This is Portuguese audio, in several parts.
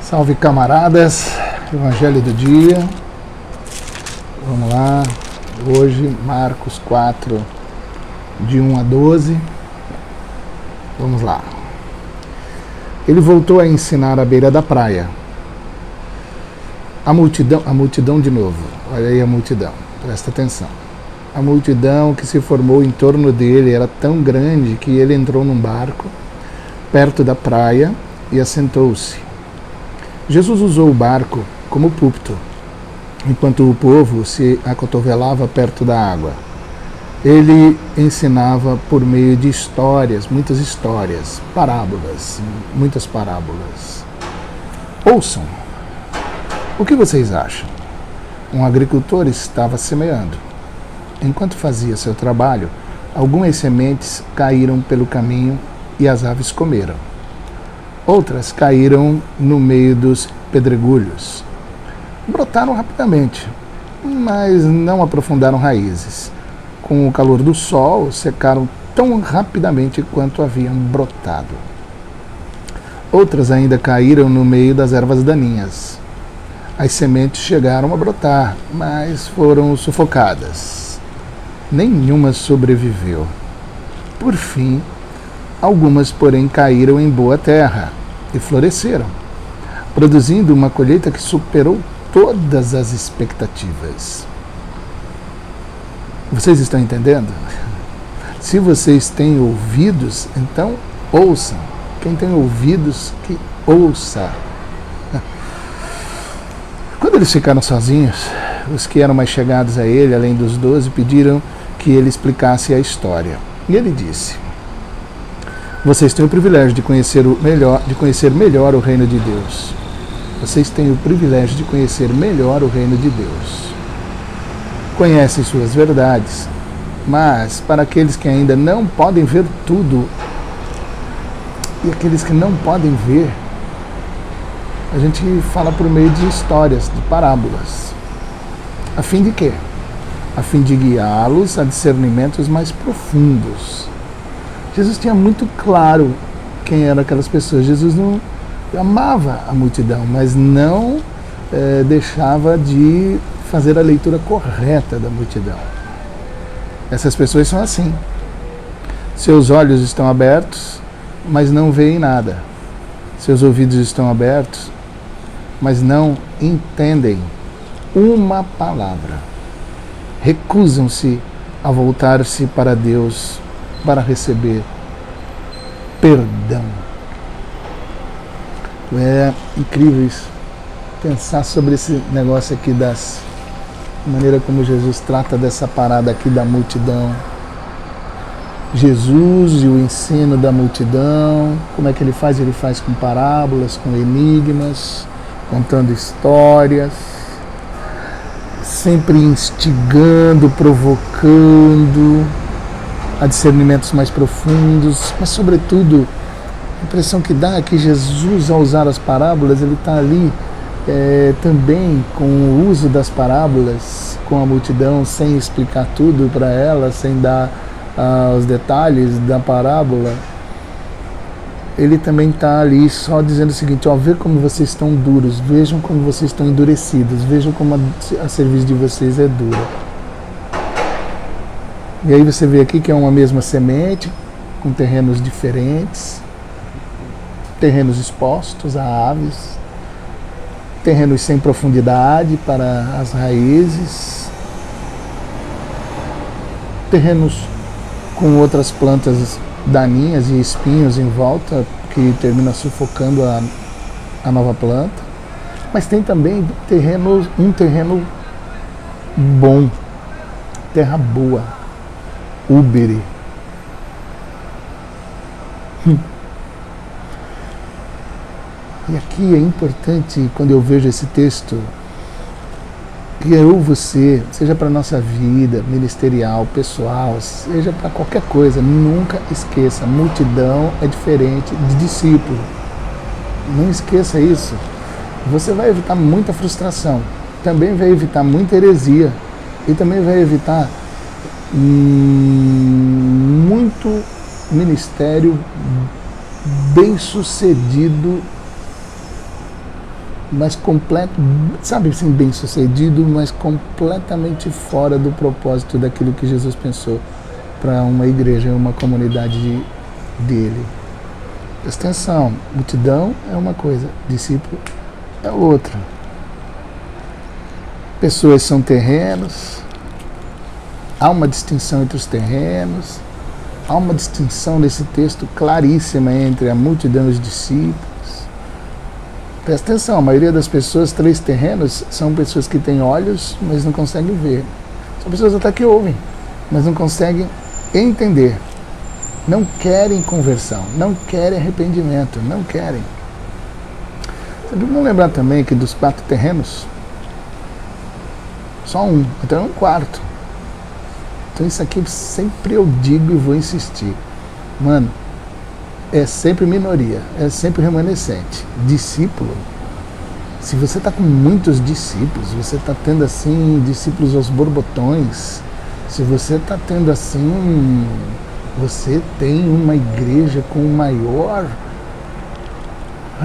Salve, camaradas, Evangelho do dia, vamos lá, hoje Marcos 4, de 1 a 12, vamos lá. Ele voltou a ensinar à beira da praia. A multidão de novo, olha aí a multidão, presta atenção. A multidão que se formou em torno dele era tão grande que ele entrou num barco perto da praia e assentou-se. Jesus usou o barco como púlpito, enquanto o povo se acotovelava perto da água. Ele ensinava por meio de histórias, muitas histórias, parábolas, muitas parábolas. Ouçam, o que vocês acham? Um agricultor estava semeando. Enquanto fazia seu trabalho, algumas sementes caíram pelo caminho e as aves comeram. Outras caíram no meio dos pedregulhos. Brotaram rapidamente, mas não aprofundaram raízes. Com o calor do sol, secaram tão rapidamente quanto haviam brotado. Outras ainda caíram no meio das ervas daninhas. As sementes chegaram a brotar, mas foram sufocadas. Nenhuma sobreviveu. Por fim, algumas, porém, caíram em boa terra e floresceram, produzindo uma colheita que superou todas as expectativas. Vocês estão entendendo? Se vocês têm ouvidos, então ouçam. Quem tem ouvidos, que ouça. Quando eles ficaram sozinhos, os que eram mais chegados a ele, além dos 12, pediram que ele explicasse a história. E ele disse: vocês têm o privilégio de conhecer melhor o reino de Deus. Vocês têm o privilégio de conhecer melhor o reino de Deus. Conhecem suas verdades, mas para aqueles que ainda não podem ver tudo, e aqueles que não podem ver, a gente fala por meio de histórias, de parábolas. A fim de quê? A fim de guiá-los a discernimentos mais profundos. Jesus tinha muito claro quem eram aquelas pessoas. Jesus não amava a multidão, mas não deixava de fazer a leitura correta da multidão. Essas pessoas são assim. Seus olhos estão abertos, mas não veem nada. Seus ouvidos estão abertos, mas não entendem uma palavra. Recusam-se a voltar-se para Deus para receber perdão. É incrível isso. Pensar sobre esse negócio aqui da maneira como Jesus trata dessa parada aqui da multidão. Jesus e o ensino da multidão. Como é que ele faz? Ele faz com parábolas, com enigmas, contando histórias, sempre instigando, provocando a discernimentos mais profundos, mas sobretudo a impressão que dá é que Jesus, ao usar as parábolas, ele está ali também com o uso das parábolas, com a multidão, sem explicar tudo para ela, sem dar os detalhes da parábola. Ele também está ali só dizendo o seguinte: ó, vê como vocês estão duros, vejam como vocês estão endurecidos, vejam como a serviço de vocês é dura. E aí você vê aqui que é uma mesma semente, com terrenos diferentes, terrenos expostos a aves, terrenos sem profundidade para as raízes, terrenos com outras plantas daninhas e espinhos em volta, que termina sufocando a nova planta. Mas tem também um terreno bom, terra boa, úbere. E aqui é importante, quando eu vejo esse texto, que eu, você, seja para a nossa vida ministerial, pessoal, seja para qualquer coisa, nunca esqueça, multidão é diferente de discípulo. Não esqueça isso. Você vai evitar muita frustração, também vai evitar muita heresia e também vai evitar muito ministério bem sucedido mas completo, sabe assim, bem sucedido, mas completamente fora do propósito daquilo que Jesus pensou para uma igreja, uma comunidade dele. Presta atenção, multidão é uma coisa, discípulo é outra. Pessoas são terrenos, há uma distinção entre os terrenos, há uma distinção nesse texto claríssima entre a multidão e os discípulos. Presta atenção, a maioria das pessoas, 3 terrenos, são pessoas que têm olhos, mas não conseguem ver. São pessoas até que ouvem, mas não conseguem entender. Não querem conversão, não querem arrependimento, não querem. Vamos lembrar também que dos 4 terrenos, só um, então é um quarto. Então isso aqui sempre eu digo e vou insistir. Mano, é sempre minoria, é sempre remanescente. Discípulo, se você está com muitos discípulos, você está tendo assim discípulos aos borbotões, se você está tendo assim, você tem uma igreja com o maior,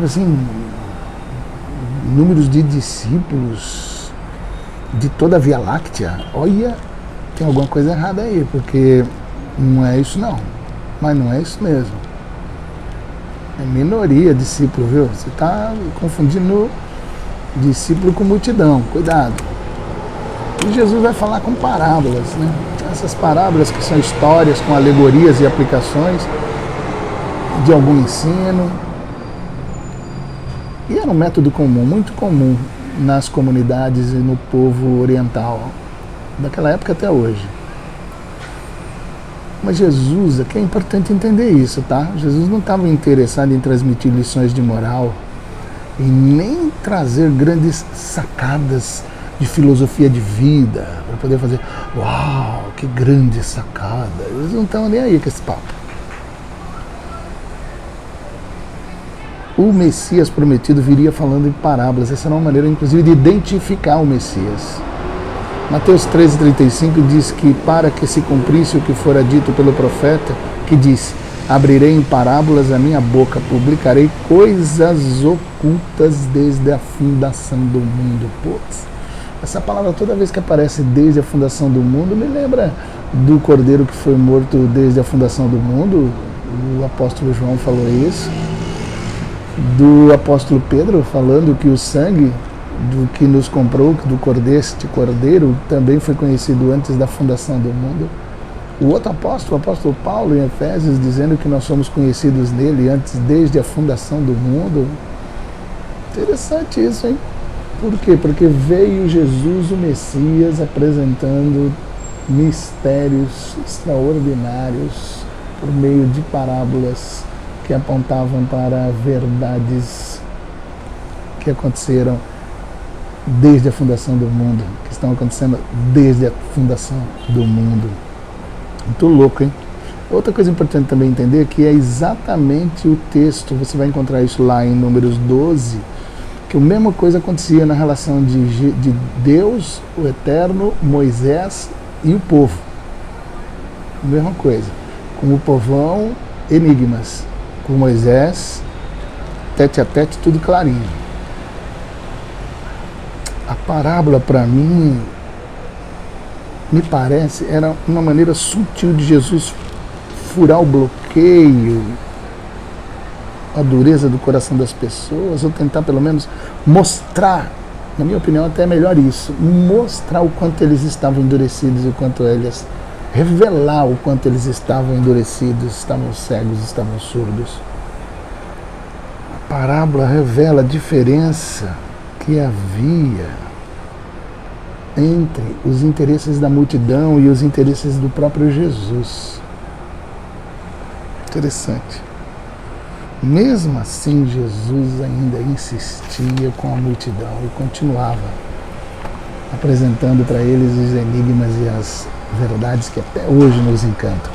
assim, números de discípulos de toda a Via Láctea, olha, tem alguma coisa errada aí, porque não é isso não, mas não é isso mesmo. É minoria discípulo, viu? Você está confundindo discípulo com multidão, cuidado. E Jesus vai falar com parábolas, né? Essas parábolas que são histórias com alegorias e aplicações de algum ensino. E era um método comum, muito comum nas comunidades e no povo oriental, daquela época até hoje. Mas Jesus, aqui é importante entender isso, tá? Jesus não estava interessado em transmitir lições de moral e nem trazer grandes sacadas de filosofia de vida para poder fazer, uau, que grande sacada. Eles não estavam nem aí com esse papo. O Messias prometido viria falando em parábolas. Essa era uma maneira, inclusive, de identificar o Messias. Mateus 13,35 diz que para que se cumprisse o que fora dito pelo profeta, que disse, abrirei em parábolas a minha boca, publicarei coisas ocultas desde a fundação do mundo. Putz, essa palavra toda vez que aparece desde a fundação do mundo, me lembra do cordeiro que foi morto desde a fundação do mundo. O apóstolo João falou isso. Do apóstolo Pedro falando que o sangue do que nos comprou, este cordeiro, também foi conhecido antes da fundação do mundo. O outro apóstolo, o apóstolo Paulo, em Efésios, dizendo que nós somos conhecidos nele antes, desde a fundação do mundo. Interessante isso, hein? Por quê? Porque veio Jesus, o Messias, apresentando mistérios extraordinários por meio de parábolas que apontavam para verdades que aconteceram desde a fundação do mundo, que estão acontecendo desde a fundação do mundo. Muito louco, hein? Outra coisa importante também entender que é exatamente o texto, você vai encontrar isso lá em Números 12, que a mesma coisa acontecia na relação de Deus, o Eterno, Moisés e o povo. Mesma coisa. Com o povão, enigmas. Com Moisés, tete a tete, tudo clarinho. A parábola, para mim, me parece, era uma maneira sutil de Jesus furar o bloqueio, a dureza do coração das pessoas, ou tentar pelo menos mostrar, na minha opinião até é melhor isso, mostrar o quanto eles estavam endurecidos, o quanto eles, revelar o quanto eles estavam endurecidos, estavam cegos, estavam surdos. A parábola revela a diferença que havia entre os interesses da multidão e os interesses do próprio Jesus. Interessante. Mesmo assim, Jesus ainda insistia com a multidão e continuava apresentando para eles os enigmas e as verdades que até hoje nos encantam.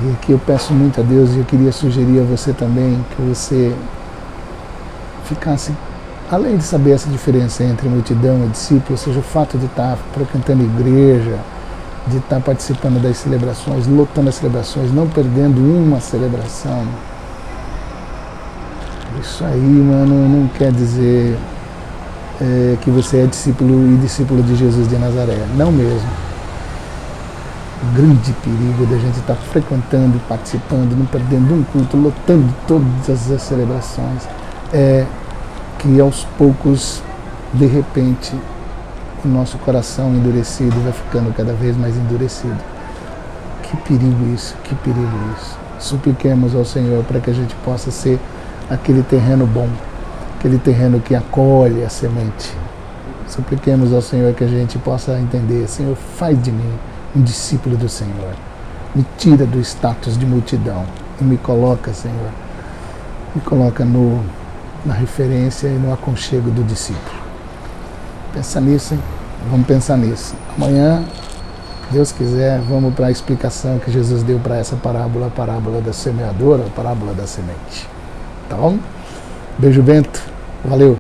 E aqui eu peço muito a Deus e eu queria sugerir a você também que você ficasse, além de saber essa diferença entre multidão e discípulo, ou seja, o fato de estar frequentando igreja, de estar participando das celebrações, lotando as celebrações, não perdendo uma celebração, Isso aí, mano, não quer dizer que você é discípulo e discípulo de Jesus de Nazaré. Não mesmo. O grande perigo da gente estar frequentando e participando, não perdendo um culto, lotando todas as celebrações, é que aos poucos, de repente, o nosso coração endurecido vai ficando cada vez mais endurecido. Que perigo isso, que perigo isso. Supliquemos ao Senhor para que a gente possa ser aquele terreno bom, aquele terreno que acolhe a semente. Supliquemos ao Senhor que a gente possa entender: Senhor, faz de mim um discípulo do Senhor. Me tira do status de multidão e me coloca, Senhor, me coloca na referência e no aconchego do discípulo. Pensa nisso, hein? Vamos pensar nisso. Amanhã, Deus quiser, vamos para a explicação que Jesus deu para essa parábola, a parábola da semeadora, a parábola da semente. Tá bom? Beijo, Bento. Valeu.